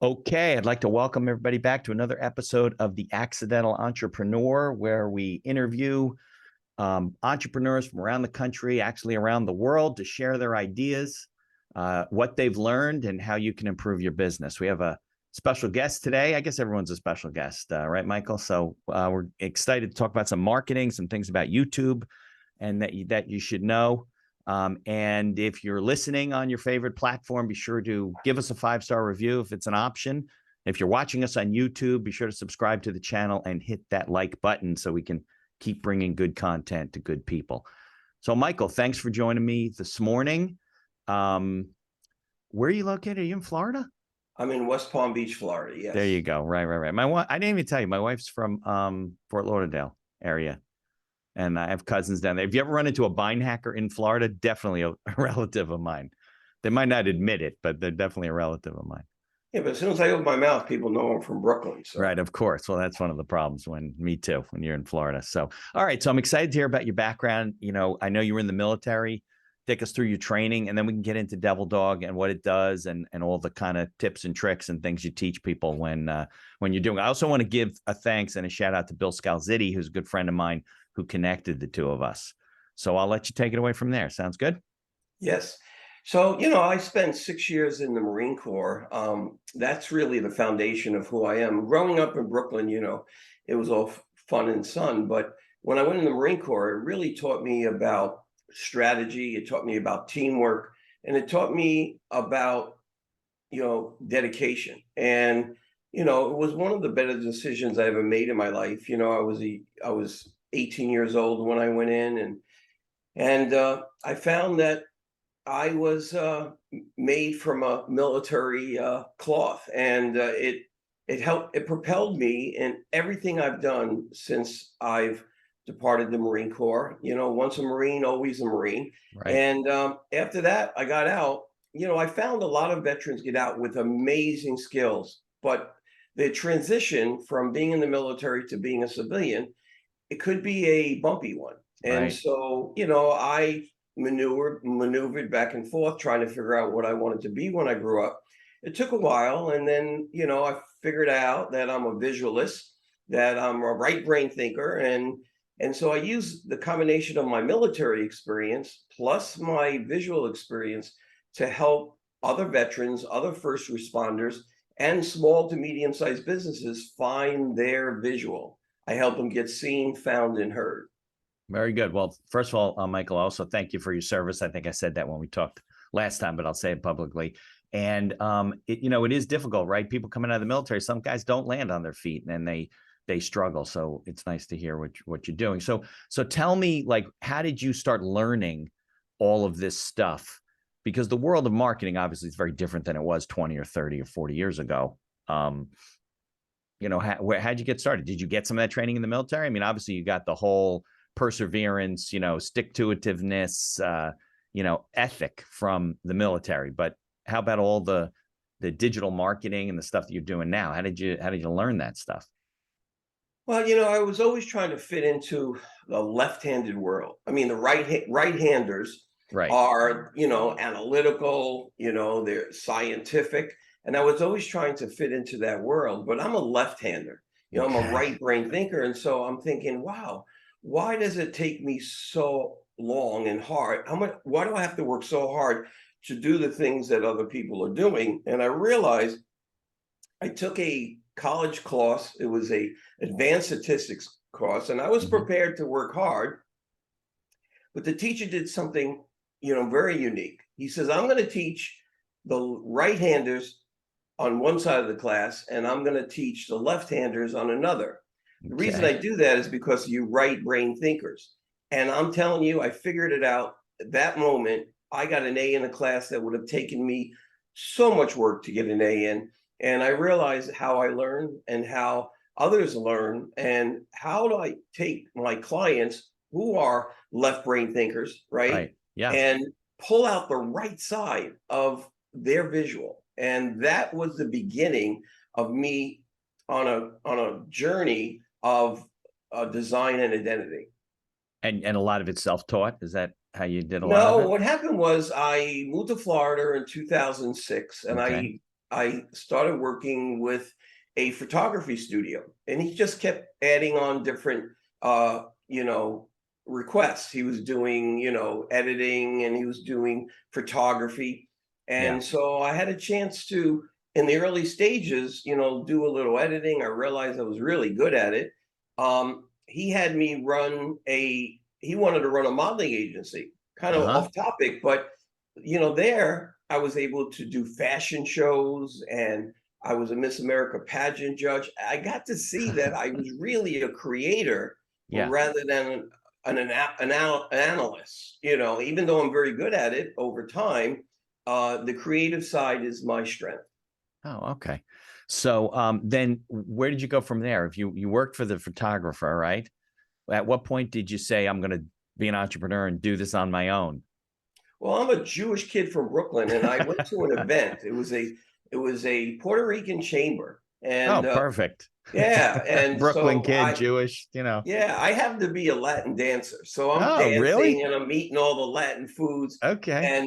Okay, I'd like to welcome everybody back to another episode of The Accidental Entrepreneur, where we interview entrepreneurs from around the country, actually around the world, to share their ideas, what they've learned, and how you can improve your business. We have a special guest today. I guess everyone's a special guest, right, Michael? So we're excited to talk about some marketing, some things about YouTube, and that you should know. And if you're listening on your favorite platform, be sure to give us a 5-star review if it's an option. If you're watching us on YouTube, be sure to subscribe to the channel and hit that like button so we can keep bringing good content to good people. So, Michael, thanks for joining me this morning. Where are you located? Are you in Florida? I'm in West Palm Beach, Florida. There Yes. you go. Right. My wife, I didn't even tell you, my wife's from Fort Lauderdale area. And I have cousins down there. If you ever run into a bind hacker in Florida, definitely a relative of mine. They might not admit it, but they're definitely a relative of mine. Yeah, but as soon as I open my mouth, people know I'm from Brooklyn. So Right, of course. Well, that's one of the problems me too, when you're in Florida. So, all right. So I'm excited to hear about your background. I know you were in the military. Take us through your training, and then we can get into Devil Dog and what it does, and all the kind of tips and tricks and things you teach people when you're doing. I also want to give a thanks and a shout out to Bill Scalzitti, who's a good friend of mine who connected the two of us. So I'll let you take it away from there. Sounds good? yes. So, I spent 6 years in the Marine Corps. That's really the foundation of who I am. Growing up in Brooklyn, it was all fun and sun. But when I went in the Marine Corps, it really taught me about strategy. It taught me about teamwork, and it taught me about, dedication. And, it was one of the better decisions I ever made in my life. I was 18 years old when I went in, and I found that I was made from a military cloth, and it helped. It propelled me in everything I've done since I've departed the Marine Corps. Once a Marine, always a Marine. Right. And after that, I got out. I found a lot of veterans get out with amazing skills, but the transition from being in the military to being a civilian, it could be a bumpy one. And Right. so, I maneuvered back and forth trying to figure out what I wanted to be when I grew up. It took a while, and then, I figured out that I'm a visualist, that I'm a right brain thinker, and so I use the combination of my military experience plus my visual experience to help other veterans, other first responders, and small to medium-sized businesses find their visual. I help them get seen, found, and heard. Very good. Well, first of all, Michael, also thank you for your service. I think I said that when we talked last time, but I'll say it publicly. And it is difficult, right? People coming out of the military, some guys don't land on their feet, and they struggle. So it's nice to hear what you're doing. So tell me, like, how did you start learning all of this stuff? Because the world of marketing obviously is very different than it was 20 or 30 or 40 years ago. How'd you get started? Did you get some of that training in the military? I mean, obviously you got the whole perseverance, stick to itiveness, ethic from the military. But how about all the digital marketing and the stuff that you're doing now? How did you learn that stuff? Well, I was always trying to fit into the left-handed world. I mean, the right-handers Right. are, analytical, they're scientific, and I was always trying to fit into that world. But I'm a left-hander. I'm a Okay. right brain thinker, and so I'm thinking, wow, why does it take me so long and hard? Why do I have to work so hard to do the things that other people are doing? And I realized I took a college course. It was a advanced statistics course, and I was Mhm. prepared to work hard. But the teacher did something, very unique. He says, "I'm going to teach the right-handers on one side of the class, and I'm going to teach the left-handers on another." The reason I Okay. do that is because you right brain thinkers. And I'm telling you, I figured it out at that moment. I got an A in a class that would have taken me so much work to get an A in. And I realized how I learn and how others learn, and how do I take my clients who are left brain thinkers, right? Right. Yeah. And pull out the right side of their visual. And that was the beginning of me on a journey of design and identity. And a lot of it's self-taught. Is that how you did a lot of No, it? what happened was I moved to Florida in 2006, and Okay. I started working with a photography studio, and he just kept adding on different, you know, requests. He was doing, editing, and he was doing photography. Yeah. And so I had a chance to, in the early stages, do a little editing. I realized I was really good at it. He had me he wanted to run a modeling agency, kind of Uh-huh. off topic, but there I was able to do fashion shows, and I was a Miss America pageant judge. I got to see that I was really a creator Yeah. rather than an analyst. Even though I'm very good at it over time, the creative side is my strength. Oh, okay. So then where did you go from there? If you worked for the photographer, right? At what point did you say, I'm going to be an entrepreneur and do this on my own? Well, I'm a Jewish kid from Brooklyn, and I went to an event. It was a Puerto Rican chamber, Oh, and perfect. yeah, and Brooklyn so kid, Jewish, yeah, I happen to be a Latin dancer, so I'm Oh, dancing really? and I'm eating all the Latin foods. Okay.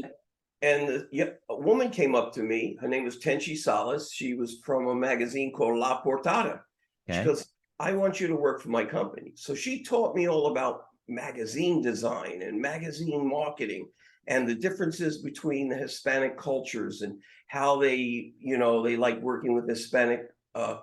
And a woman came up to me. Her name was Tenchi Salas. She was from a magazine called La Portada. She Okay. goes, "I want you to work for my company." So she taught me all about magazine design and magazine marketing and the differences between the Hispanic cultures and how they like working with Hispanic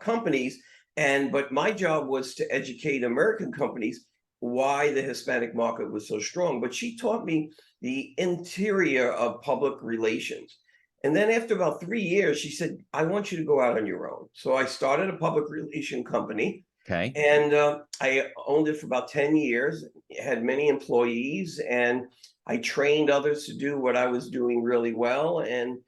companies. But my job was to educate American companies why the Hispanic market was so strong. But she taught me the interior of public relations. And then after about 3 years, she said, "I want you to go out on your own." So I started a public relation company, Okay. and I owned it for about 10 years, had many employees, and I trained others to do what I was doing really well. And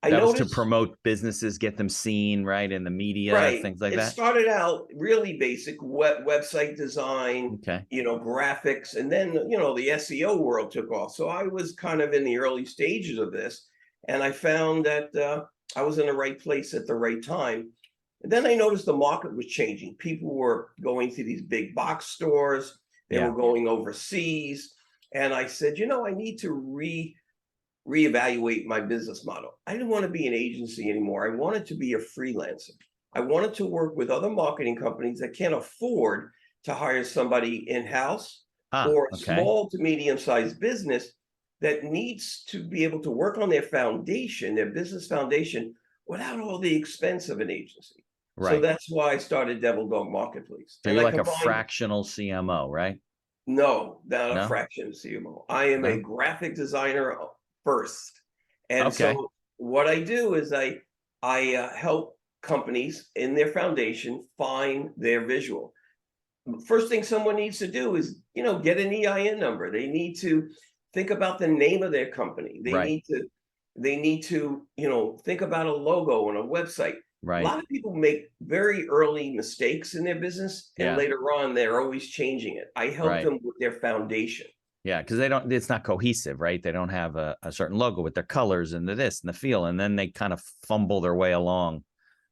I That was to noticed. promote businesses, get them seen, right, in the media, Right. things like It that. started out really basic website design, Okay. graphics, and then, the SEO world took off. So I was kind of in the early stages of this, and I found that I was in the right place at the right time. And then I noticed the market was changing. People were going to these big box stores, they Yeah. were going overseas. And I said, I need to reevaluate my business model. I didn't want to be an agency anymore. I wanted to be a freelancer. I wanted to work with other marketing companies that can't afford to hire somebody in house, Ah, or a okay. small to medium sized business that needs to be able to work on their foundation, their business foundation, without all the expense of an agency. So Right. that's why I started Devil Dog Marketplace. So And you're I like a combined. fractional CMO, right? No, not a No? fraction of CMO. I am a No? graphic designer first. And Okay. so what I do is I help companies in their foundation find their visual. First thing someone needs to do is, get an EIN number. They need to think about the name of their company. They Right. need to think about a logo and a website. A Right. lot of people make very early mistakes in their business, and Yeah. later on they're always changing it. I help Right. them with their foundation. Yeah, because it's not cohesive, right? They don't have a certain logo with their colors and the this and the feel, and then they kind of fumble their way along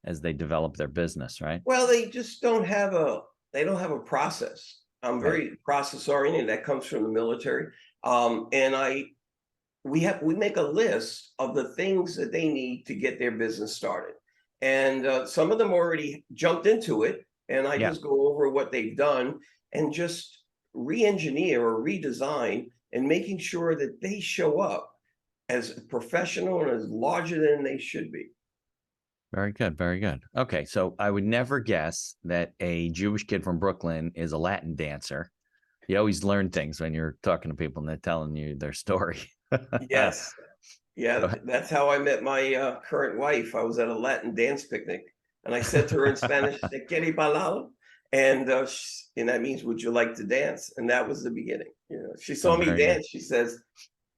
as they develop their business, right? Well, they don't have a process. I'm Right. very process oriented. That comes from the military. And we make a list of the things that they need to get their business started. And some of them already jumped into it, and I Yeah. just go over what they've done and just re-engineer or redesign, and making sure that they show up as professional and as larger than they should be. Very good. Very good. Okay. So I would never guess that a Jewish kid from Brooklyn is a Latin dancer. You always learn things when you're talking to people and they're telling you their story. Yes. Yeah, So, that's how I met my current wife. I was at a Latin dance picnic, and I said to her in Spanish, "Te quiere bailar?" And that means, "Would you like to dance?" And that was the beginning. She oh, saw me very good. dance.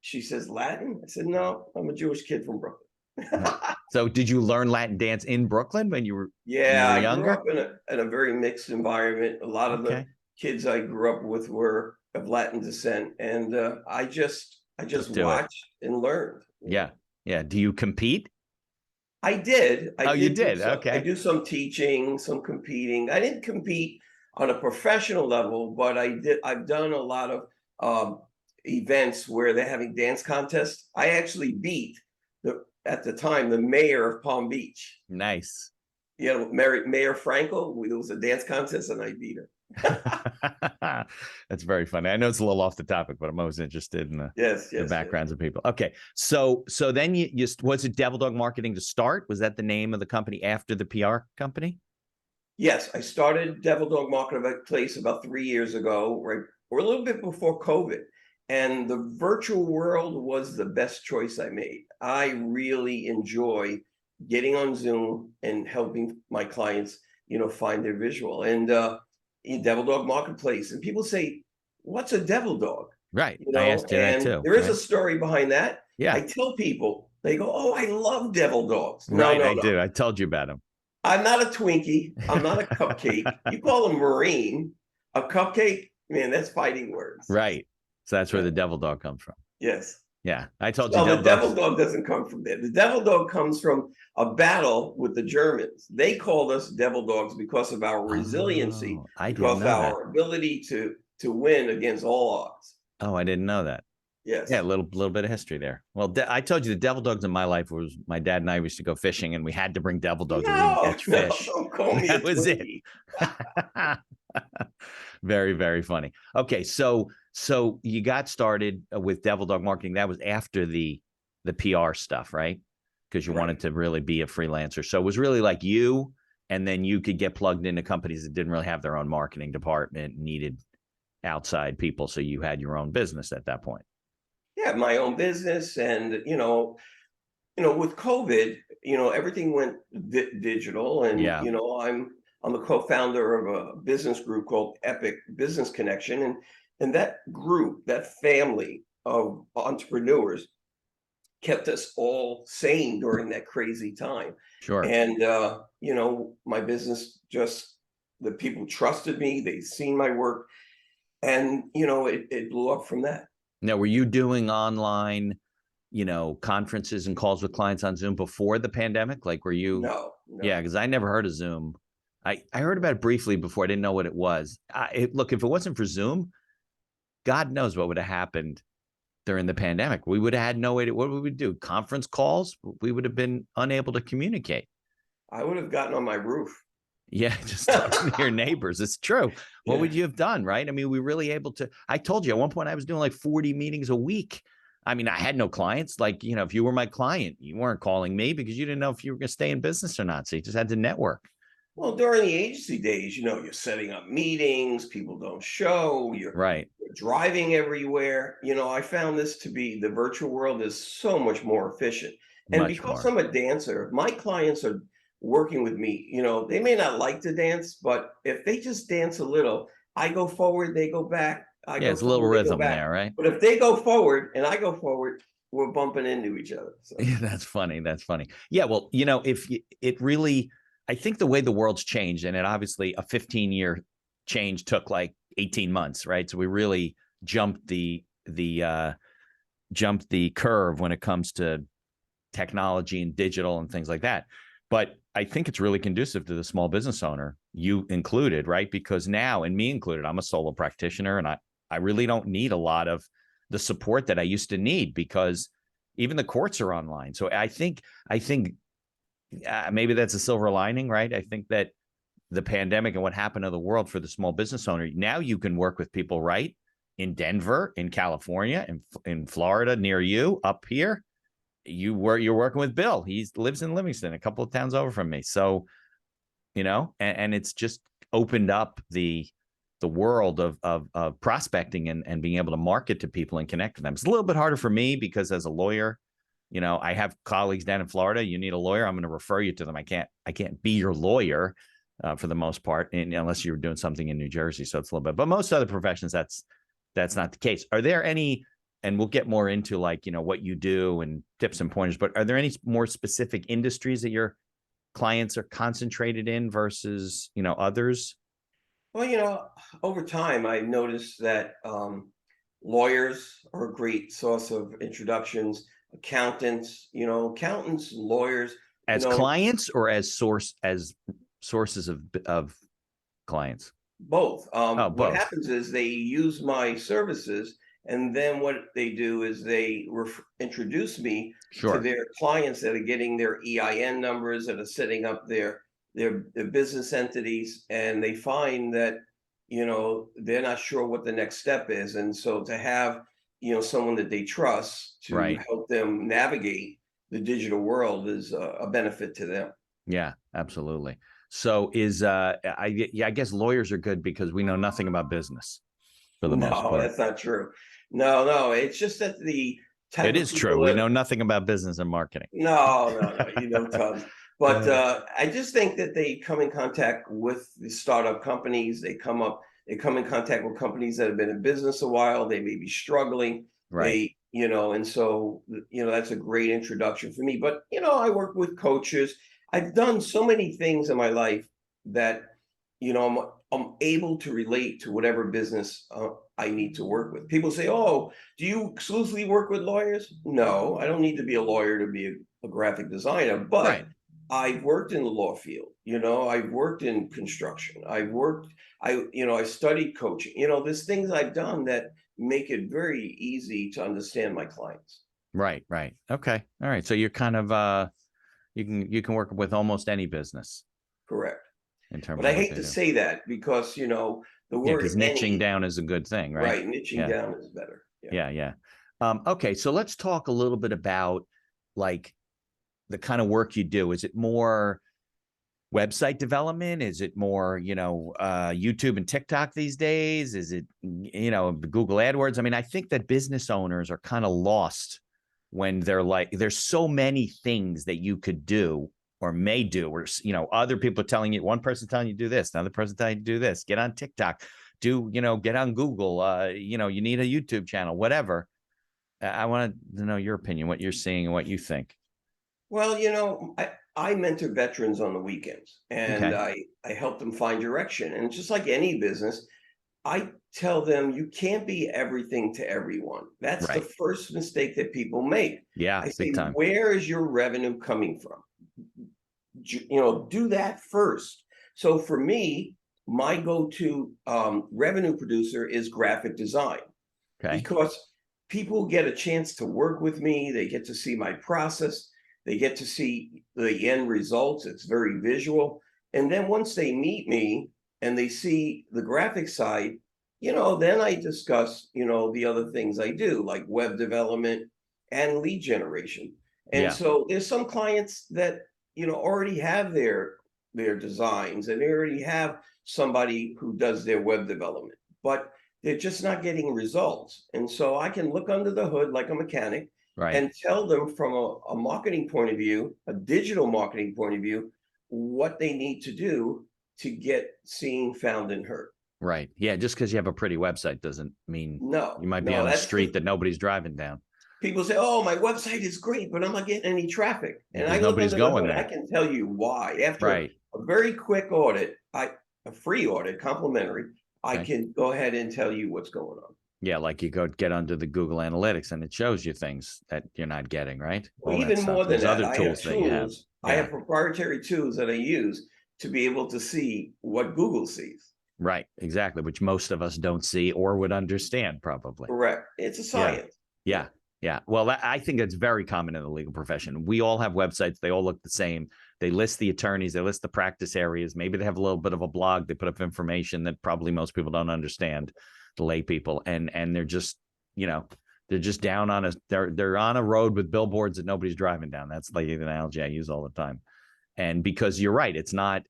She says, "Latin?" I said, "No, I'm a Jewish kid from Brooklyn." So did you learn Latin dance in Brooklyn when you Yeah, were I grew younger? up in a very mixed environment. A lot of the Okay. kids I grew up with were of Latin descent, and I just Took to it. watched and learned. Yeah. Yeah. Do you compete? I did. I Oh, you did do did. some. I Okay. do some teaching, some competing. I didn't compete on a professional level, but I did. I've done a lot of um, events where they're having dance contests. I actually beat the at the time, the mayor of Palm Beach. Nice. You know, Mayor Frankel. There was a dance contest, and I beat her. That's very funny. I know it's a little off the topic, but I'm always interested in Yes, the yes, yes. backgrounds of people. Okay. So then you was it Devil Dog Marketing to start? Was that the name of the company after the PR company? Yes, I started Devil Dog Marketplace about 3 years ago, right, or a little bit before COVID. And the virtual world was the best choice I made. I really enjoy getting on Zoom and helping my clients, find their visual. And in Devil Dog Marketplace, and people say, "What's a devil dog?" Right. I asked you that And too. there is a Right. story behind that. Yeah. I tell people, they go, "Oh, I love devil dogs." No, Right. no, I no. do. I told you about I'm not a Twinkie. I'm not a him. cupcake. You call them Marine. A cupcake, man, that's fighting words. Right. So that's where Yeah. the Devil Dog comes from. Yes. Yeah. I told you Well, the Devil devil Dogs. dog doesn't come from there. The devil dog comes from a battle with the Germans. They called us devil dogs because of our resiliency, Oh, I didn't because of know that. our ability to win against all odds. Oh, I didn't know that. Yeah, a Yes. little bit of history there. Well, I told you the devil dogs in my life was my dad and I used to go fishing, and we had to bring devil dogs or we didn't No, catch no, fish. don't call me a That was it. Twinkie. Very, very funny. Okay, so you got started with Devil Dog Marketing. That was after the PR stuff, right? Because you Right. wanted to really be a freelancer. So it was really like you, and then you could get plugged into companies that didn't really have their own marketing department, needed outside people. So you had your own business at that point. Yeah, my own business, and with COVID, everything went digital, and Yeah, I'm a co-founder of a business group called Epic Business Connection, and that group, that family of entrepreneurs, kept us all sane during that crazy time. sure. And my business, just the people trusted me, they seen my work, and it blew up from that. Now, were you doing online, conferences and calls with clients on Zoom before the pandemic? Like, were you? No, Yeah, no. because I never heard of Zoom. I heard about it briefly before. I didn't know what it was. Look, if it wasn't for Zoom, God knows what would have happened during the pandemic. We would have had no way to. What would we do? Conference calls? We would have been unable to communicate. I would have gotten on my roof. Yeah, just talking to your neighbors. It's true. What Yeah. would you have done, right? I mean, we really able to. I told you at one point I was doing like 40 meetings a week. I mean, I had no clients. Like, if you were my client, you weren't calling me because you didn't know if you were going to stay in business or not. So you just had to network. Well, during the agency days, you're setting up meetings, people don't show, Right. you're driving everywhere. I found this to be, the virtual world is so much more efficient. And Much because more. I'm a dancer, if my clients are working with me, they may not like to dance, but if they just dance a little, I go forward, they go back, I Yeah, go it's a little forward, they go rhythm back. there, right? But if they go forward and I go forward, we're bumping into each other. So, Yeah, that's funny. That's funny. Yeah, well, if it really, I think the way the world's changed, and it obviously a 15-year change took like 18 months, right? So we really jumped the curve when it comes to technology and digital and things like that. But I think it's really conducive to the small business owner, you included, right? Because now, and me included, I'm a solo practitioner, and I really don't need a lot of the support that I used to need because even the courts are online. So I think maybe that's a silver lining, right? I think that the pandemic and what happened to the world for the small business owner, now you can work with people right in Denver, in California, in Florida, near you, up here. You're working with Bill. He lives in Livingston, a couple of towns over from me. So, and it's just opened up the world of prospecting and being able to market to people and connect with them. It's a little bit harder for me because as a lawyer, I have colleagues down in Florida. You need a lawyer, I'm going to refer you to them. I can't be your lawyer for the most part, unless you're doing something in New Jersey. So it's a little bit, but most other professions, that's not the case. Are there any, and we'll get more into like, what you do and tips and pointers, but are there any more specific industries that your clients are concentrated in versus, others? well, over time, I noticed that lawyers are a great source of introductions. Accountants, lawyers, you As know, clients or as sources of clients? both. Oh, What both. happens is they use my services And then what they do is they introduce me to Sure. their clients that are getting their EIN numbers, that are setting up their business entities, and they find that, they're not sure what the next step is. And so to have, someone that they trust to Right. help them navigate the digital world is a benefit to them. Yeah, absolutely. So I guess lawyers are good because we know nothing about business for the most No, part. that's not true. No, no, it's just that the type It of is true. people We that know nothing about business and marketing. no, no, no, you know tons. But Uh, I just think that they come in contact with the startup companies. They come in contact with companies that have been in business a while. They may be struggling. right. And so, that's a great introduction for me. But, I work with coaches. I've done so many things in my life that, I'm able to relate to whatever business I need to work with. People say, "Oh, do you exclusively work with lawyers?" No, I don't need to be a lawyer to be a graphic designer, but Right. I've worked in the law field. I've worked in construction. I studied coaching. There's things I've done that make it very easy to understand my clients. Right. Right. Okay. All right. So you're kind of you can work with almost any business Correct. in terms But I of what hate they to do. say that because, the Yeah, word because niching any, down is a good thing, right? right, niching Yeah. down is better. Yeah. Yeah. Yeah. Okay. So let's talk a little bit about like the kind of work you do. Is it more website development? Is it more, YouTube and TikTok these days? Is it, Google AdWords? I mean, I think that business owners are kind of lost when they're like, there's so many things that you could do or may do, or, other people are telling you, one person telling you to do this, another person telling you to do this, get on TikTok, get on Google, you need a YouTube channel, whatever. I want to know your opinion, what you're seeing and what you think. Well, I mentor veterans on the weekends, and Okay. I help them find direction. And just like any business, I tell them you can't be everything to everyone. That's the Right. first mistake that people make. Yeah. I Big say, time. where is your revenue coming from? Do that first. So for me, my go-to revenue producer is graphic design Okay. because people get a chance to work with me. They get to see my process. They get to see the end results. It's very visual. And then once they meet me and they see the graphic side, then I discuss, the other things I do, like web development and lead generation. And Yeah. so there's some clients that, already have their designs and they already have somebody who does their web development. But they're just not getting results. And so I can look under the hood like a mechanic Right. and tell them from a marketing point of view, a digital marketing point of view, what they need to do to get seen, found, and heard. Right. Yeah. Just because you have a pretty website doesn't mean you No, might be no, on a that's street the that nobody's driving down. people say, "Oh, my website is great, but I'm not getting any traffic." And I Because look nobody's under the going hood. I there. can tell you why. After Right. a very quick audit, a free audit, complimentary, I Okay. can go ahead and tell you what's going on. Yeah. Like you go get under the Google Analytics and it shows you things that you're not getting, right? Well, All that even stuff. more than There's that, other I have tools that you have. tools. I Yeah. have proprietary tools that I use to be able to see what Google sees. Right. Exactly. Which most of us don't see or would understand, probably. Correct. It's a Yeah. science. Yeah. Yeah. Yeah. Well, I think it's very common in the legal profession. We all have websites. They all look the same. They list the attorneys, they list the practice areas. Maybe they have a little bit of a blog. They put up information that probably most people don't understand, the lay people. And you know, they're just down on they're on a road with billboards that nobody's driving down. That's like the analogy I use all the time. And because you're right, it's not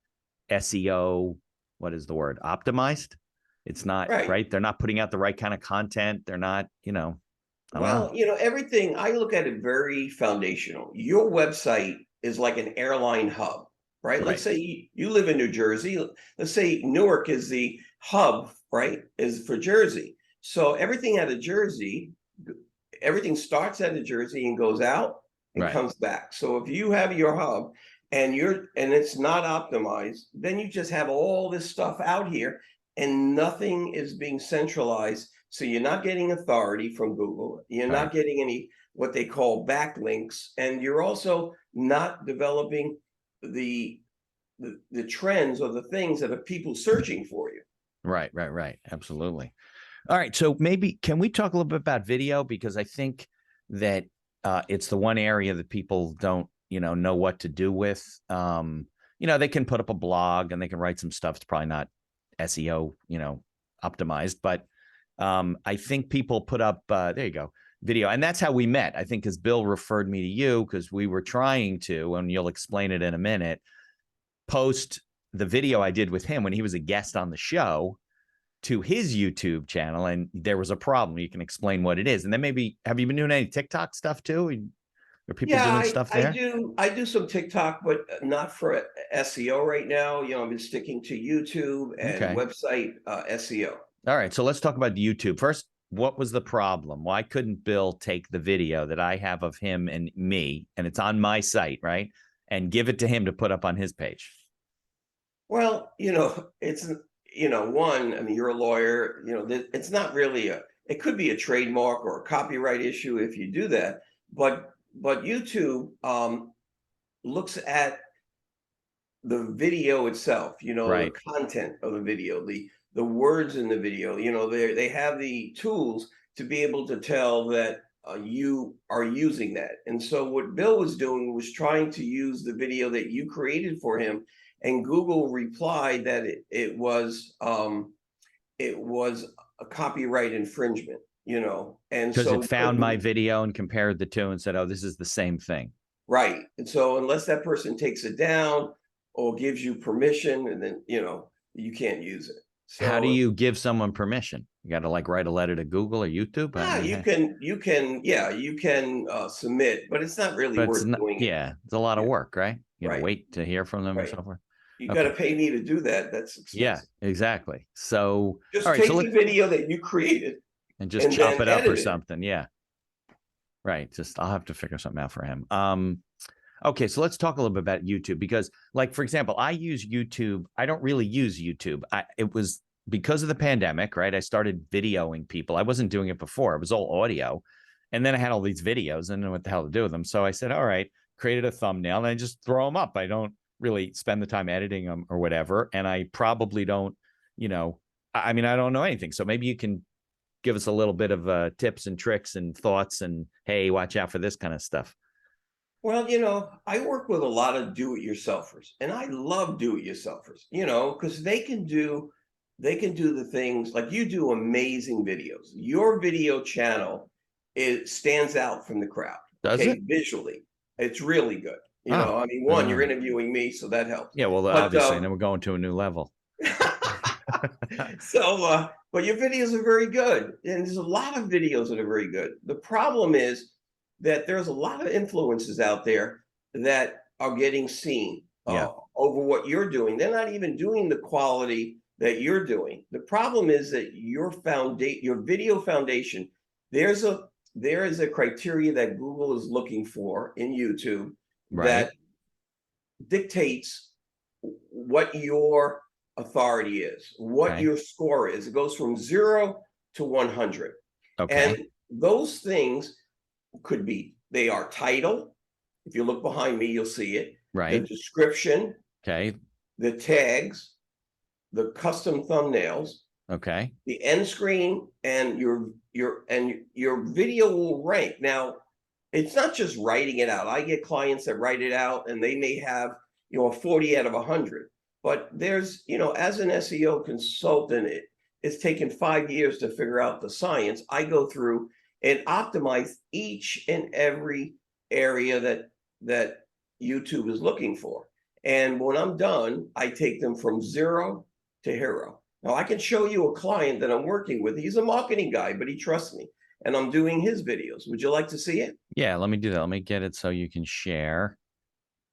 SEO, what is the word? Optimized. It's not Right. right. They're not putting out the right kind of content. They're not, I don't know. Well, everything, I look at it very foundational. Your website is like an airline hub, right? Let's Right. say you live in New Jersey. Let's say Newark is the hub, right? Is for Jersey. So everything out of Jersey, everything starts out of Jersey and goes out and Right. comes back. So if you have your hub and it's not optimized, then you just have all this stuff out here and nothing is being centralized. So you're not getting authority from Google. You're Right. not getting any what they call backlinks, and you're also not developing the the trends or the things that are people searching for you. Right. Right. Right. Absolutely. All right. So maybe can we talk a little bit about video? Because I think that it's the one area that people don't, know what to do with. They can put up a blog and they can write some stuff. It's probably not SEO, optimized, but I think people put up, there you go, video. And that's how we met. I think because Bill referred me to you because we were trying to, and you'll explain it in a minute, post the video I did with him when he was a guest on the show to his YouTube channel, and there was a problem. You can explain what it is. And then maybe, have you been doing any TikTok stuff too? Are people Yeah, doing I, stuff I there? do I do some TikTok, but not for SEO right now. I've been sticking to YouTube and Okay. website SEO. All right. So let's talk about YouTube. First, what was the problem? Why couldn't Bill take the video that I have of him and me, and it's on my site, right? And give it to him to put up on his page? Well, it's one. I mean, you're a lawyer. It's not really a. It could be a trademark or a copyright issue if you do that. But YouTube looks at the video itself. The Right. content of the video, the words in the video. They have the tools to be able to tell that you are using that. And so what Bill was doing was trying to use the video that you created for him, and Google replied that it was a copyright infringement. And Because so it found my video and compared the two and said, oh, this is the same thing. right. And so unless that person takes it down or gives you permission, and then you can't use it. How do So you give someone permission? You got to like write a letter to Google or YouTube? I yeah, mean, you can submit, but it's not really but it's worth not, doing it. yeah, it's a lot of Yeah, work, right? right, Wait to hear from them and right. so forth. You got to Okay. pay me to do that. That's Yeah, expensive. exactly. So, all Just right. So take the let's, video that you created and just and chop then it up or edit it. something. Yeah. Right. Just, I'll have to figure something out for him. Okay. So let's talk a little bit about YouTube because, like, for example, I use YouTube. I don't really use YouTube. It was because of the pandemic, right? I started videoing people. I wasn't doing it before, it was all audio. And then I had all these videos and I didn't know what the hell to do with them. So I said, all right, created a thumbnail and I just throw them up. I don't really spend the time editing them or whatever. And I probably don't, I mean, I don't know anything. So maybe you can give us a little bit of tips and tricks and thoughts and, hey, watch out for this kind of stuff. Well, I work with a lot of do-it-yourselfers, and I love do-it-yourselfers, because they can do the things like you do amazing videos. Your video channel, it stands out from the crowd. Does Okay, it? visually, it's really good. Oh, I mean, I one, don't you're know. interviewing me, so that helps. Yeah, well, But obviously, and then we're going to a new level. but your videos are very good, and there's a lot of videos that are very good. The problem is that there's a lot of influences out there that are getting seen Yeah. over what you're doing. They're not even doing the quality that you're doing. The problem is that your video foundation, there's a there is a criteria that Google is looking for in YouTube Right. that dictates what your authority is, what Okay. your score is. It goes from 0 to 100. And Okay. those things they are title. If you look behind me, you'll see it. The Right. description, Okay. the tags, the custom thumbnails, Okay. the end screen, and your video will rank. Now, it's not just writing it out. I get clients that write it out and they may have, a 40 out of 100. But there's, as an SEO consultant, it's taken 5 years to figure out the science. I go through and optimize each and every area that YouTube is looking for. And when I'm done, I take them from 0 to hero. Now, I can show you a client that I'm working with. He's a marketing guy, but he trusts me, and I'm doing his videos. Would you like to see it? Yeah, let me do that. Let me get it so you can share.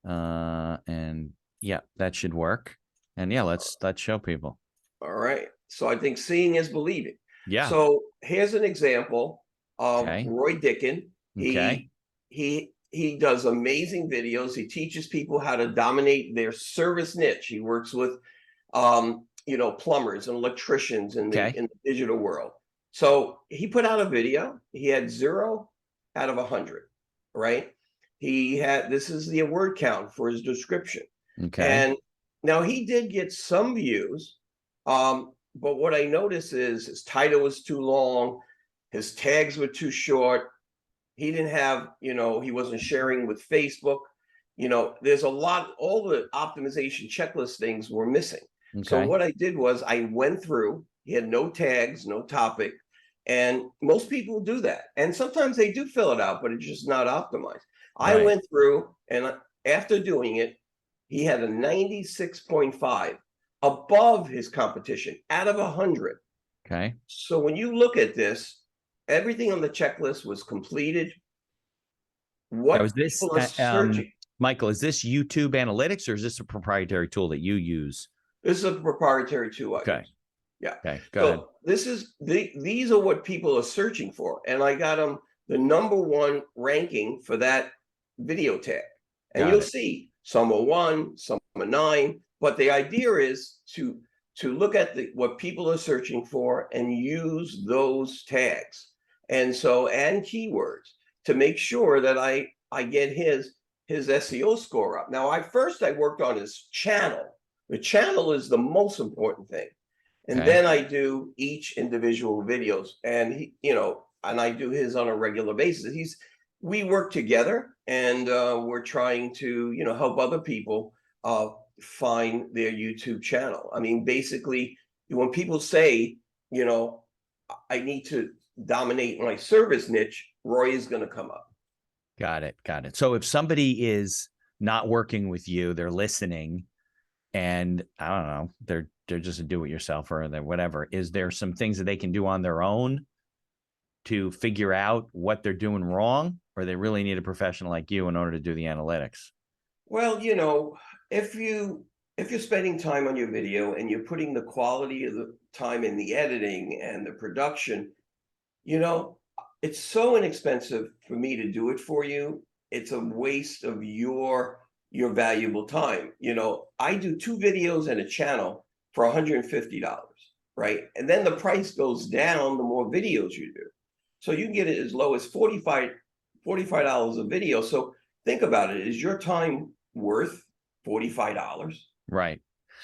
And yeah, that should work. And yeah, let's show people. All right. So I think seeing is believing. Yeah. So here's an example of Okay. Roy Dickin. Okay. He does amazing videos. He teaches people how to dominate their service niche. He works with plumbers and electricians in the Okay. digital world. So he put out a video. He had 0 out of 100, right? This is the word count for his description. Okay. And now he did get some views, but what I noticed is his title was too long, his tags were too short. He didn't have, he wasn't sharing with Facebook. There's a lot, all the optimization checklist things were missing. So Okay. what I did was I went through, he had no tags, no topic. And most people do that. And sometimes they do fill it out, but it's just not optimized. I Right. went through and after doing it, he had a 96.5 above his competition out of 100. Okay. So when you look at this, everything on the checklist was completed. Now, is What this, people are searching. Michael, is this YouTube Analytics or is this a proprietary tool that you use? This is a proprietary tool I Okay. use. Yeah. Okay. Go ahead. So these are what people are searching for, and I got them the #1 ranking for that video tag. And Got you'll it. see some are 1, some are 9, but the idea is to look at what people are searching for and use those tags, and keywords to make sure that I get his SEO score up. Now, I worked on his channel. The channel is the most important thing. And Okay. then I do each individual videos, and and I do his on a regular basis. We work together, and we're trying to, help other people find their YouTube channel. I mean, basically, when people say, you know, I need to dominate my service niche, Roy is going to come up. Got it. Got it. So if somebody is not working with you, they're listening, and I don't know, they're just a do-it-yourself or they're whatever. Is there some things that they can do on their own to figure out what they're doing wrong, or they really need a professional like you in order to do the analytics? Well, if you're spending time on your video and you're putting the quality of the time in the editing and the production, you know, it's so inexpensive for me to do it for you. It's a waste of your valuable time. I do 2 videos and a channel for $150, right? And then the price goes down the more videos you do. So you can get it as low as $45 a video. So think about it. Is your time worth $45? Right.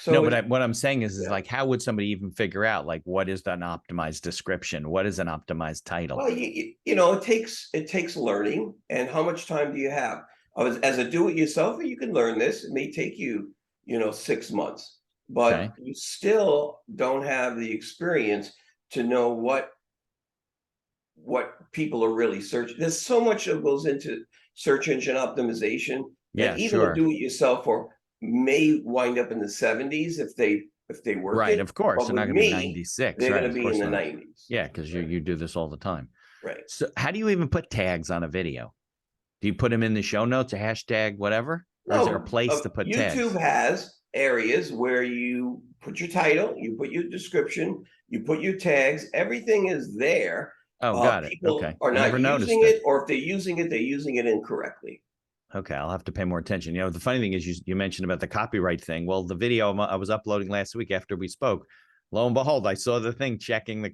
No, So it's but what I'm saying is yeah. like, how would somebody even figure out like what is an optimized description? What is an optimized title? Well, it takes learning, and how much time do you have? As a do-it-yourselfer, you can learn this. It may take you, 6 months, Okay. but you still don't have the experience to know what people are really searching. There's so much that goes into search engine optimization that Yeah, even a sure. do-it-yourselfer may wind up in the 70s if they work Right. it. Of course. But They're not with going to be me, 96. they're Right. going to Of be in course the not. 90s. Yeah. Because Right. you do this all the time. Right. So how do you even put tags on a video? Do you put them in the show notes, a hashtag, whatever? Or is there a No, place to put YouTube tags? has areas where you put your title, you put your description, you put your tags. Everything is there. Oh, got it. Okay. People are I not never using noticed it. it, or if they're using it incorrectly. Okay, I'll have to pay more attention. The funny thing is, you mentioned about the copyright thing. Well, the video I was uploading last week after we spoke, lo and behold, I saw the thing checking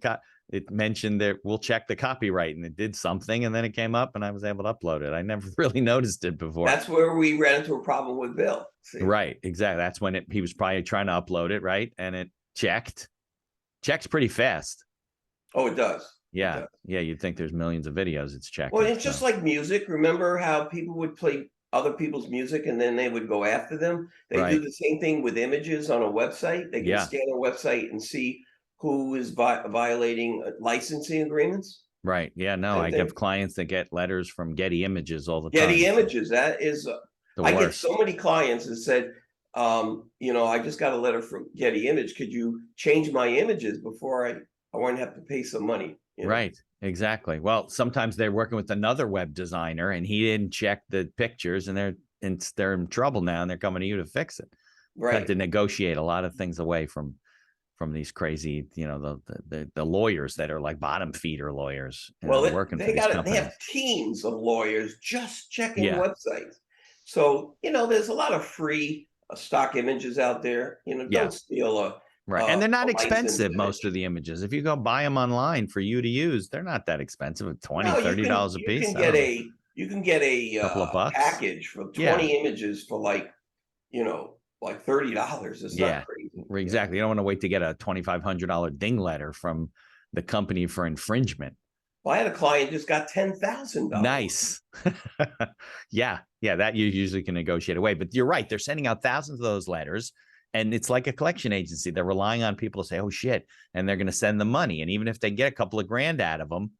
it mentioned that we'll check the copyright, and it did something, and then it came up, and I was able to upload it. I never really noticed it before. That's where we ran into a problem with Bill. See? Right, exactly. That's when he was probably trying to upload it, right? And it checks pretty fast. Oh, it does. It Yeah, does. yeah. You'd think there's millions of videos it's Well, checking. it's just So like music. Remember how people would play other people's music and then they would go after them? They do right, the same thing with images on a website. They can yeah. scan a website and see who is violating licensing agreements. Right. Yeah. No, Same I have thing. clients that get letters from Getty Images all the Getty time. So Images. That is, the I get so worst. many clients that said, I just got a letter from Getty Image. Could you change my images before I won't have to pay some money? Right. Exactly. Well, sometimes they're working with another web designer and he didn't check the pictures, and they're in trouble now, and they're coming to you to fix it. Had Right. to negotiate a lot of things away from these crazy, the lawyers that are like bottom feeder lawyers, Well, working for they these got it. They companies. have teams of lawyers just checking Yeah. websites. So there's a lot of free stock images out there. Yeah. Don't steal Right. And they're a not licensed expensive, most image. of the images. If you go buy them online for you to use, they're not that expensive. 20, No, you can $30 a you can piece. I get don't know. a A couple of bucks. package for Yeah. 20 images for like, like $30. It's not Yeah, crazy. exactly. You don't want to wait to get a $2,500 ding letter from the company for infringement. Well, I had a client just got $10,000. Nice. Yeah, that you usually can negotiate away. But you're right. They're sending out thousands of those letters. And it's like a collection agency. They're relying on people to say, oh, shit. And they're going to send the money. And even if they get a couple of grand out of them,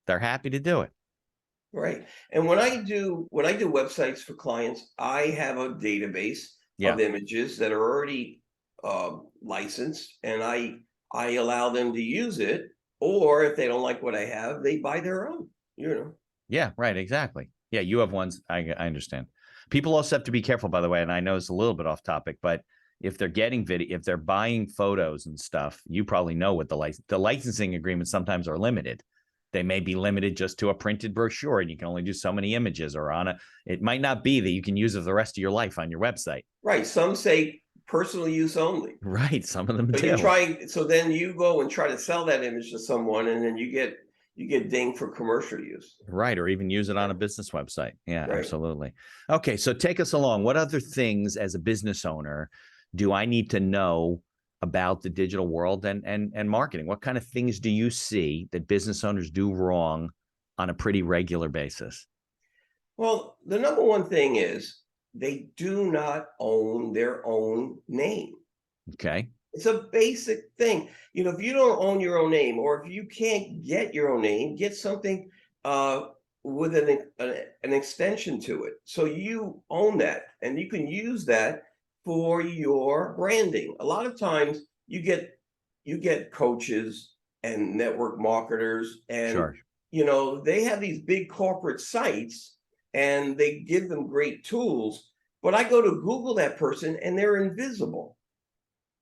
they're happy to do it. Right. And when I do websites for clients, I have a database Yeah. of images that are already licensed, and I allow them to use it. Or if they don't like what I have, they buy their own. You know. Yeah, right. Exactly. Yeah, you have ones. I understand. People also have to be careful, by the way. And I know it's a little bit off topic, but if they're getting video, if they're buying photos and stuff, you probably know what the licensing agreements sometimes are limited. They may be limited just to a printed brochure, and you can only do so many images, or on a. It might not be that you can use it the rest of your life on your website. Right. Some say personal use only. Right. Some of them So you do. try. So then you go and try to sell that image to someone, and then you get dinged for commercial use. Right. Or even use it on Yeah. a business website. Yeah, Right. absolutely. Okay. So take us along. What other things as a business owner do I need to know about the digital world and marketing? What kind of things do you see that business owners do wrong on a pretty regular basis? Well, the number one thing is they do not own their own name. Okay. It's a basic thing. If you don't own your own name, or if you can't get your own name, get something uh, with an extension to it. So you own that, and you can use that for your branding. A lot of times you get coaches and network marketers, and Sure. they have these big corporate sites, and they give them great tools. But I go to Google that person, and they're invisible.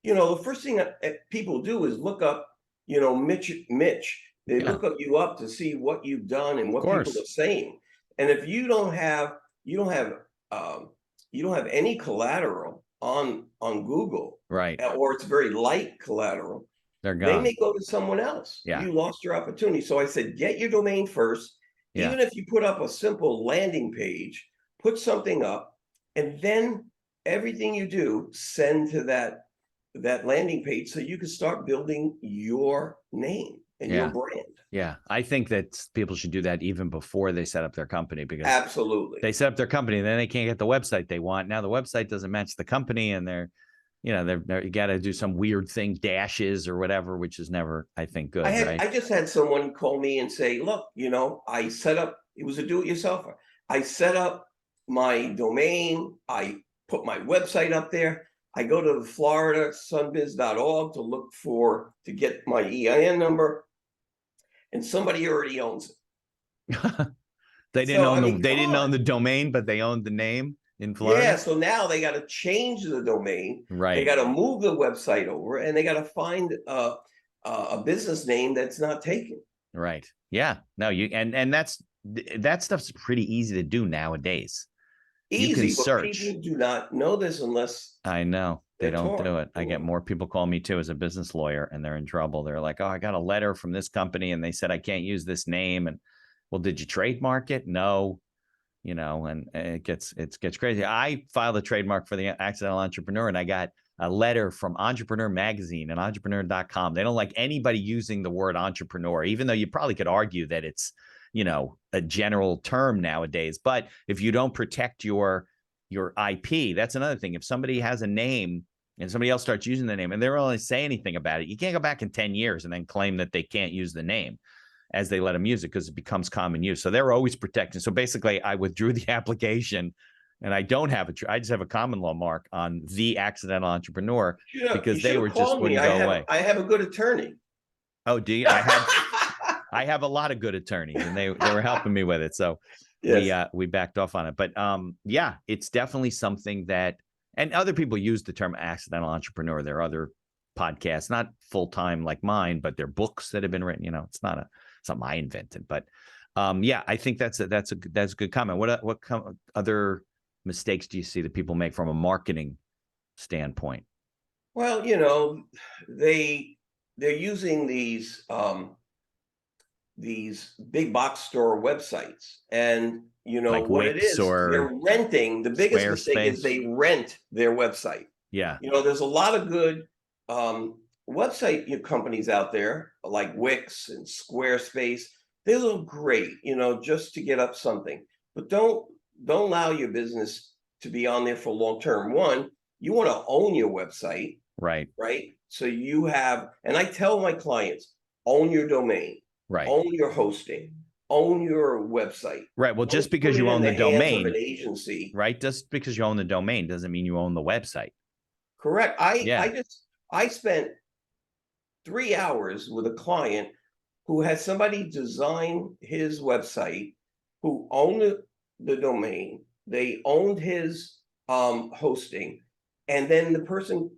The first thing that people do is look up, Mitch. They Yeah. look up you up to see what you've done and Of what people are course. saying. And if you don't have, you don't have any collateral on Google, Right. or it's very light collateral, They're they may gone. go to someone else. Yeah. You lost your opportunity. So I said, get your domain first. Yeah. Even if you put up a simple landing page, put something up, and then everything you do, send to that landing page, so you can start building your name and your Yeah. brand. Yeah. I think that people should do that even before they set up their company, because Absolutely. they set up their company and then they can't get the website they want. Now the website doesn't match the company, and you got to do some weird thing, dashes or whatever, which is never, I think, I good. had Right. I just had someone call me and say, look, I set up, it was a do-it-yourselfer. I set up my domain, I put my website up there. I go to floridasunbiz.org to get my EIN number, and somebody already owns it. So I mean, They come didn't on. own the domain, but they owned the name in Yeah, Florida. so now they got to change the domain. They Right. got to move the website over, and they got to find a business name that's not taken. Right. Yeah. No, and that stuff's pretty easy to do nowadays. You can Easy, but search. people do not know this unless I know they they're don't taught. do it. I get Mm. more people call me too as a business lawyer, and they're in trouble. They're like, "Oh, I got a letter from this company, and they said I can't use this name." And, well, did you trademark it? No, and it gets crazy. I filed a trademark for the Accidental Entrepreneur, and I got a letter from Entrepreneur Magazine and entrepreneur.com. They don't like anybody using the word entrepreneur, even though you probably could argue that it's, a general term nowadays. But if you don't protect your IP, that's another thing. If somebody has a name and somebody else starts using the name and they don't really say anything about it, you can't go back in 10 years and then claim that they can't use the name as they let them use it, because it becomes common use. So they're always protected. So basically, I withdrew the application, and I don't have I just have a common law mark on the Accidental Entrepreneur, You because should they have were just called me. wouldn't I go have away. I have a good attorney. Oh, do you? I have a lot of good attorneys, and they were helping me with it. So Yes. we backed off on it. But yeah, it's definitely something that, and other people use the term accidental entrepreneur. There are other podcasts, not full time like mine, but they're books that have been written. It's not something I invented. But yeah, I think that's a good comment. What other mistakes do you see that people make from a marketing standpoint? Well, they're using these big box store websites, and You know Like what it Wix is? or They're renting. The biggest mistake is Squarespace. they rent their website. Yeah. You know, there's a lot of good website companies out there like Wix and Squarespace. They look great, you know, just to get up something. But don't allow your business to be on there for long term. One, you want to own your website, Right. right? So you have, and I tell my clients, own your domain, Right. own your hosting, own your website. Right. Well, Don't just because put it you in own the the hands of an domain, agency. right? Just because you own the domain doesn't mean you own the website. Correct. I Yeah. I just I spent 3 hours with a client who had somebody design his website, who owned the domain. They owned his hosting, and then the person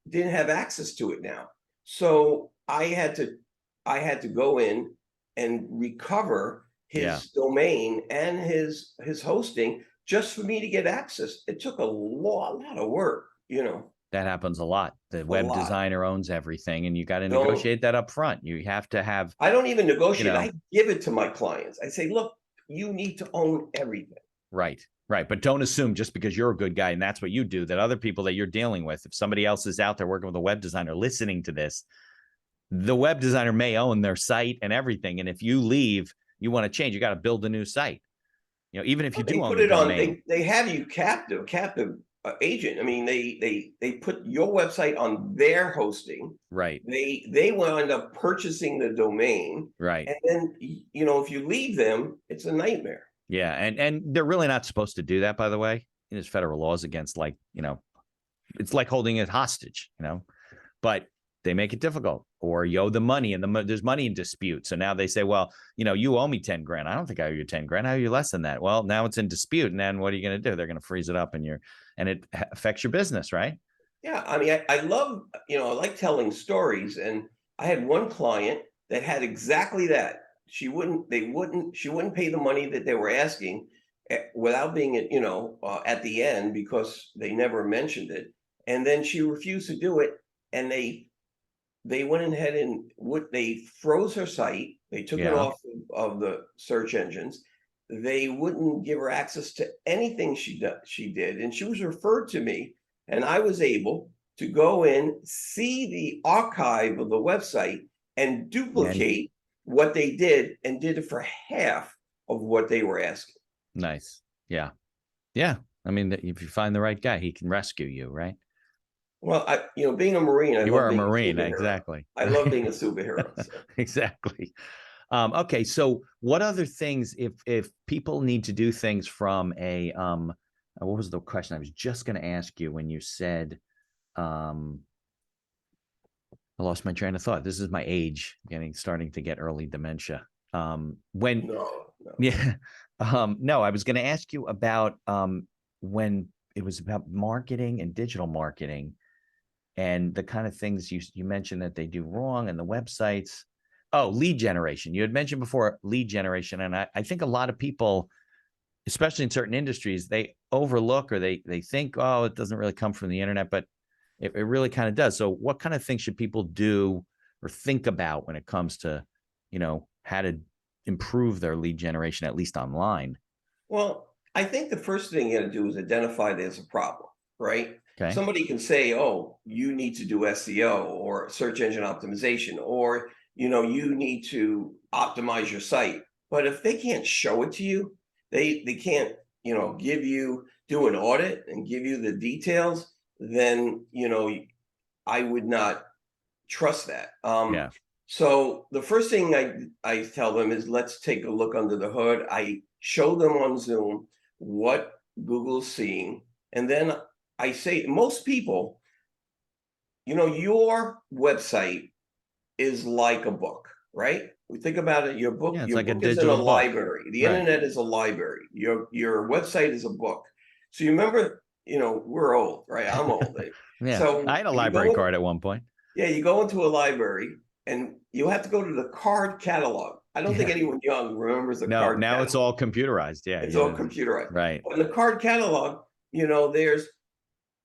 didn't have access to it now. So I had to go in and recover Yeah. his domain and his hosting just for me to get access. It took a lot of work, you know, That happens a lot. The a web lot. designer owns everything, and you got to Don't negotiate that up front. You have to have, I don't even you negotiate. know, I give it to my clients. I say, look, you need to own everything. right, right. But don't assume just because you're a good guy and that's what you do, that other people that you're dealing with, if somebody else is out there working with a web designer listening to this, the web designer may own their site and everything. And if you leave, you want to change, you got to build a new site. You know, even if you Well, they do own put the it on. domain. They have you captive agent. I mean, they put your website on their hosting. Right, They wind up purchasing the domain, right. and then you know if you leave them, it's a nightmare. Yeah. And they're really not supposed to do that, by the way. There's federal laws against, like, you know, it's like holding it hostage, you know, but they make it difficult, or you owe the money and there's money in dispute. So now they say, well, you know, you owe me 10 grand. I don't think I owe you 10 grand. I owe you less than that. Well, now it's in dispute. And then what are you going to do? They're going to freeze it up and it affects your business, right? Yeah, I mean, I love, you know, I like telling stories. And I had one client that had exactly that. She wouldn't pay the money that they were asking without being, you know, at the end because they never mentioned it. And then she refused to do it. And they went ahead and they froze her site. They took it Yeah. off of the search engines. They wouldn't give her access to anything she did, and she was referred to me, and I was able to go in, see the archive of the website, and And duplicate what they did, and did it for half of what they were asking. nice. Yeah. Yeah. I mean, if you find the right guy, he can rescue you, right? Well, you know, being a Marine, I You love are a being a Marine. superhero. Exactly. I love being a superhero. So. Exactly. Okay, so what other things, if people need to do things from a what was the question I was just going to ask you when you said I lost my train of thought. This is my age, starting to get early dementia. When No. Yeah, no, I was going to ask you about when it was about marketing and digital marketing and the kind of things you mentioned that they do wrong and the websites. Oh, lead generation. You had mentioned before lead generation. And I think a lot of people, especially in certain industries, they overlook or they think, oh, it doesn't really come from the internet, but it really kind of does. So what kind of things should people do or think about when it comes to, you know, how to improve their lead generation, at least online? Well, I think the first thing you got to do is identify there's a problem, right? Okay. Somebody can say, "Oh, you need to do SEO or search engine optimization, or you know, you need to optimize your site." But if they can't show it to you, they can't, you know, do an audit and give you the details, then you know, I would not trust that. Yeah. So the first thing I tell them is let's take a look under the hood. I show them on Zoom what Google's seeing, and then I say most people, you know, your website is like a book, right? We think about it. Yeah. It's Your like a book is in a digital book. library. The Right. internet is a library. Your website is a book. So you remember, you know, we're old, right? I'm old. Yeah. I So had a you library go card at one point. yeah, you go into a library and you have to go to the card catalog. I don't think Yeah. anyone young remembers the No, card now it's catalog. all computerized. Yeah. It's You all know, computerized. right. But in the card catalog, you know, there's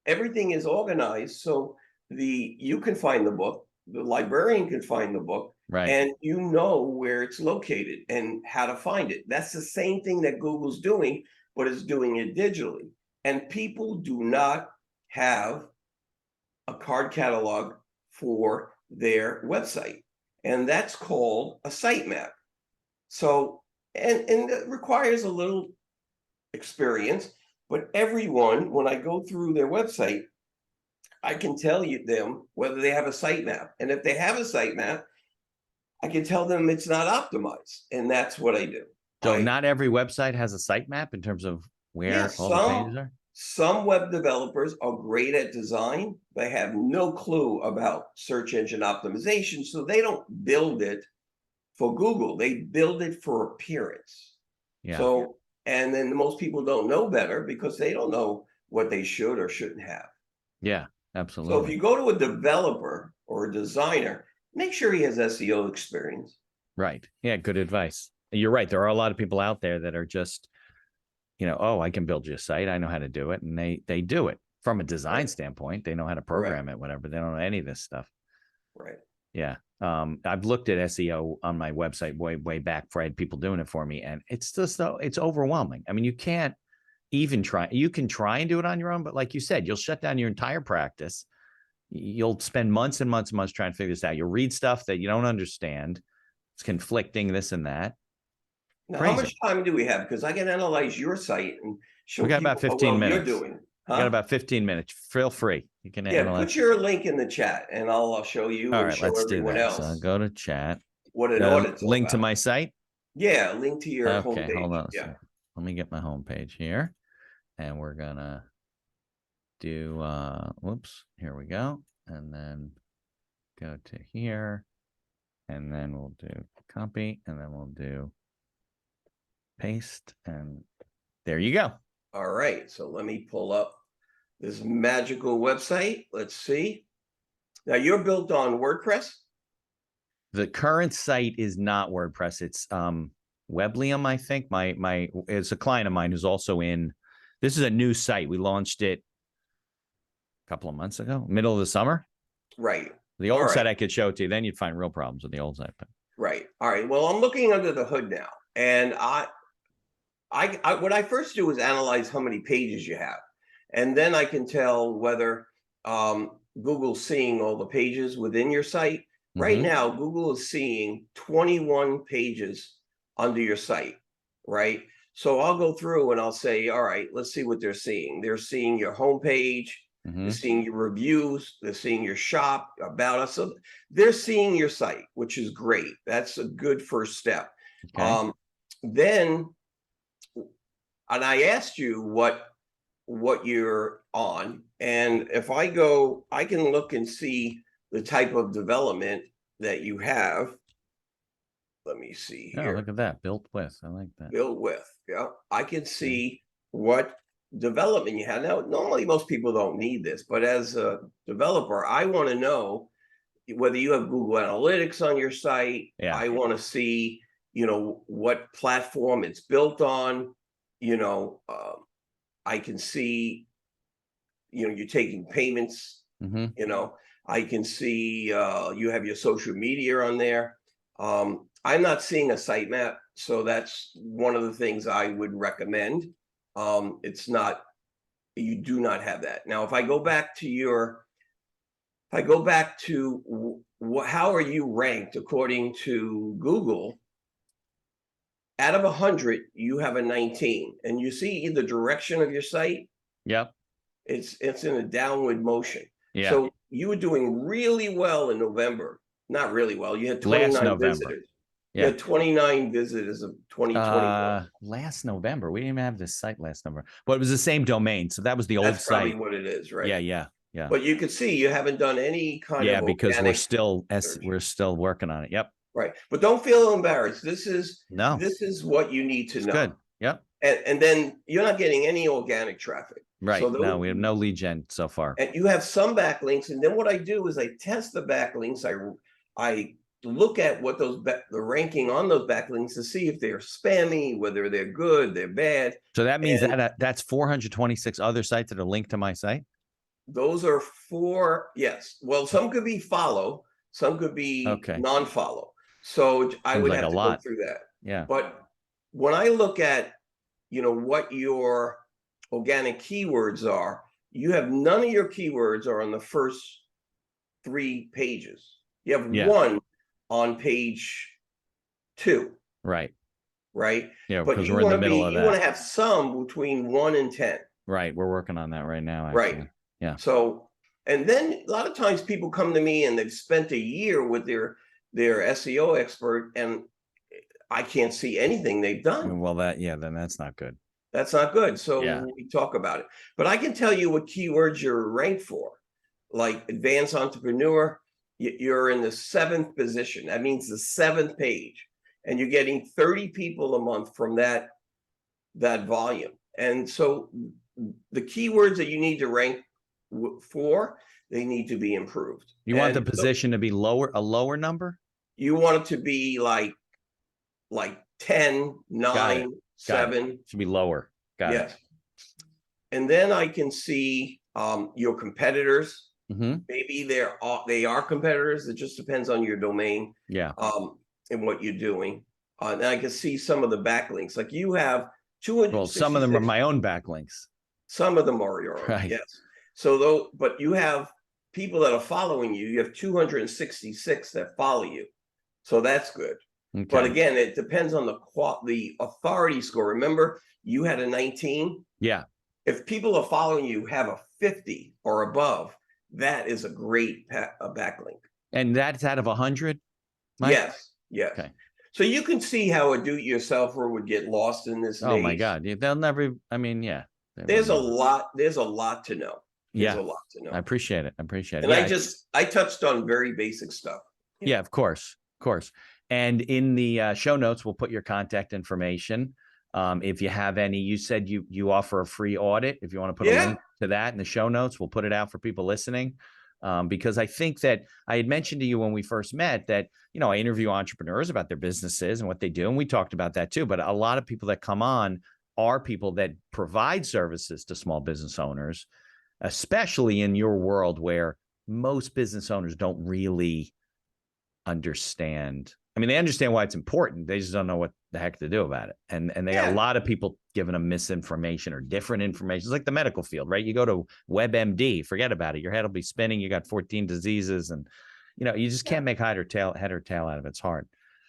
everything is organized so the you can find the book, the librarian can find the book, Right. and you know where it's located and how to find it. That's the same thing that Google's doing, but it's doing it digitally. And people do not have a card catalog for their website, and that's called a sitemap. So, and it requires a little experience, but everyone, when I go through their website, I can tell them whether they have a sitemap. And if they have a sitemap, I can tell them it's not optimized. And that's what I do. So not every website has a sitemap in terms of Yeah, where all the pages are? some web developers are great at design. They have no clue about search engine optimization. So they don't build it for Google. They build it for appearance. Yeah. So, and then most people don't know better because they don't know what they should or shouldn't have. Yeah, So if absolutely. you go to a developer or a designer, make sure he has SEO experience. Right. Yeah, good advice. You're right. There are a lot of people out there that are just, oh, I can build you a site. I know how to do it. And they do it from a design Right. standpoint. They know how to program it, whatever. They don't know any of this stuff. Right. Yeah. I've looked at SEO on my website way back before I had people doing it for me. And it's just, it's overwhelming. I mean, you can't even try. You can try and do it on your own, but like you said, you'll shut down your entire practice. You'll spend months and months and months trying to figure this out. You'll read stuff that you don't understand. It's conflicting, this and that. Now, Crazy. how much time do we have? Because I can analyze your site and show We got people about 15 what minutes. you're doing. We got about 15 minutes. Feel free. You can analyze. Put your link in the chat and I'll show you All and right, show let's do everyone that. else So I'll go to chat. what an audit's all link to about. my site. Yeah, link to your Okay, homepage. hold on. Yeah. Let me get my homepage here. And we're gonna do whoops, here we go. And then go to here. And then we'll do copy. And then we'll do paste. And there you go. All right. So let me pull up this magical website. Let's see. Now you're built on WordPress? The current site is not WordPress. It's Weblium, I think. It's a client of mine who's also in. This is a new site. We launched it a couple of months ago, middle of the summer. Right. The old site I could show it to you. Then you'd find real problems with the old site. But. Right. All right. Well, I'm looking under the hood now, and I what I first do is analyze how many pages you have, and then I can tell whether Google's seeing all the pages within your site. Right now, Google is seeing 21 pages under your site, right? So I'll go through and I'll say, all right, let's see what they're seeing. They're seeing your homepage, they're seeing your reviews, they're seeing your shop, about us. So they're seeing your site, which is great. That's a good first step. Okay. Then, and I asked you what you're on, and if I go, I can look and see the type of development that you have. Let me see here. Oh, look at that. Built with. I like that. Built with. Yeah. I can see what development you have. Now, normally most people don't need this, but as a developer, I want to know whether you have Google Analytics on your site. Yeah. I want to see, what platform it's built on. I can see, you're taking payments, I can see you have your social media on there. I'm not seeing a sitemap, so that's one of the things I would recommend. It's not, you do not have that. Now, if I go back to how are you ranked according to Google? Out of 100, you have a 19, and you see the direction of your site. Yep. It's in a downward motion. Yeah. So you were doing really well in November. Not really well. You had 29 visitors. Yeah. You had 29 visitors of 2021. Last November. We didn't even have this site last November. But it was the same domain. So that was the old That's probably site. What it is, right? Yeah. But you could see you haven't done any kind of. Yeah, because we're still working on it. Yep. Right. But don't feel embarrassed. This is what you need to know. Good. Yep. And then you're not getting any organic traffic. Right. So no, we have no lead gen so far. And you have some backlinks. And then what I do is I test the backlinks. I look at what the ranking on those backlinks to see if they're spammy, whether they're good, they're bad. So that means that's 426 other sites that are linked to my site? Those are 4. Yes. Well, some could be follow. some could be Okay. non-follow. So I Seems would like have a to go lot. through that. Yeah. But when I look at, what your organic keywords are, you have none of your keywords are on the first 3 pages. You have Yeah. one on page 2, Right. right? Yeah, But because you we're in the want to middle of you want that. to have some between 1 and 10. Right. We're working on that right now, Right. actually. Yeah. So, and then a lot of times people come to me and they've spent a year with their SEO expert, and I can't see anything they've done. Well, then that's not good. That's not good. Yeah. So we talk about it. But I can tell you what keywords you're ranked for. Like advanced entrepreneur, you're in the 7th position. That means the 7th page. And you're getting 30 people a month from that volume. And so the keywords that you need to rank for, they need to be improved. You want the And so position to be lower, a lower number? you want it to be like 10, Got it. 9, Got it. 7. Should be lower. Got Yes. it. And then I can see your competitors. Mm-hmm. Maybe they are competitors. It just depends on your domain, Yeah. and what you're doing. And I can see some of the backlinks. Like you have 266. Well, some of them are my own backlinks. Some of them are your own. Right. Yes. So though, but you have people that are following you. You have 266 that follow you. So that's good. Okay. But again, it depends on the authority score. Remember, you had a 19. Yeah. If people are following you have a 50 or above, that is a great backlink. And that's out of 100? Yes. Yes. Okay. So you can see how a do-it-yourselfer would get lost in this. Oh my God. They'll never, I mean, yeah. There's a lot to know. There's a lot to know. I appreciate it. And I touched on very basic stuff. Yeah, of course. Of course. And in the show notes, we'll put your contact information. If you have any, you said you offer a free audit. If you want to put a link to that in the show notes, we'll put it out for people listening. Because I think that I had mentioned to you when we first met that, I interview entrepreneurs about their businesses and what they do. And we talked about that too. But a lot of people that come on are people that provide services to small business owners, especially in your world where most business owners don't really understand. I mean, they understand why it's important. They just don't know what the heck to do about it. And they got a lot of people giving them misinformation or different information. It's like the medical field, right? You go to WebMD, forget about it. Your head will be spinning. You got 14 diseases and, you just can't make head or tail out of it. It's hard.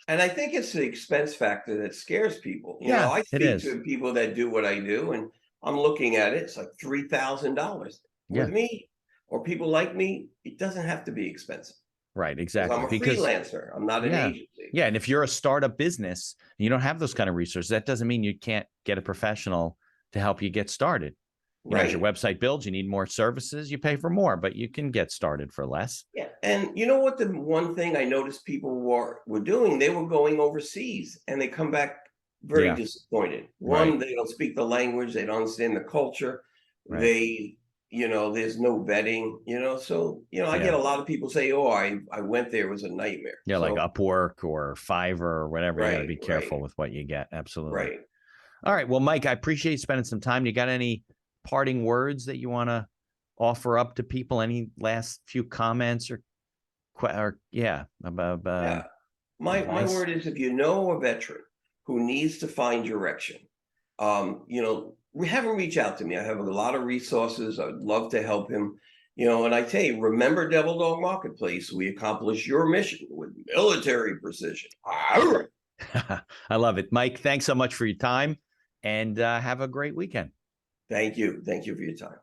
And I think it's the expense factor that scares people. I speak to people that do what I do, and I'm looking at it. It's like $3,000 with me or people like me. It doesn't have to be expensive. Right, exactly. I'm a freelancer. I'm not an agency. Yeah, and if you're a startup business and you don't have those kind of resources, that doesn't mean you can't get a professional to help you get started. As your website builds, you need more services, you pay for more, but you can get started for less. Yeah, and you know what? The one thing I noticed people were doing, they were going overseas, and they come back very disappointed. One, they don't speak the language, they don't understand the culture. They there's no vetting, so, I get a lot of people say, oh, I went there, it was a nightmare. Yeah, like Upwork or Fiverr or whatever. You got to be careful with what you get. Absolutely. Right. All right. Well, Mike, I appreciate you spending some time. You got any parting words that you want to offer up to people? Any last few comments about My word is, if you know a veteran who needs to find direction, have him reach out to me. I have a lot of resources. I'd love to help him. And I tell you, remember Devil Dog Marketplace. We accomplish your mission with military precision. I love it. Mike, thanks so much for your time, and have a great weekend. Thank you. Thank you for your time.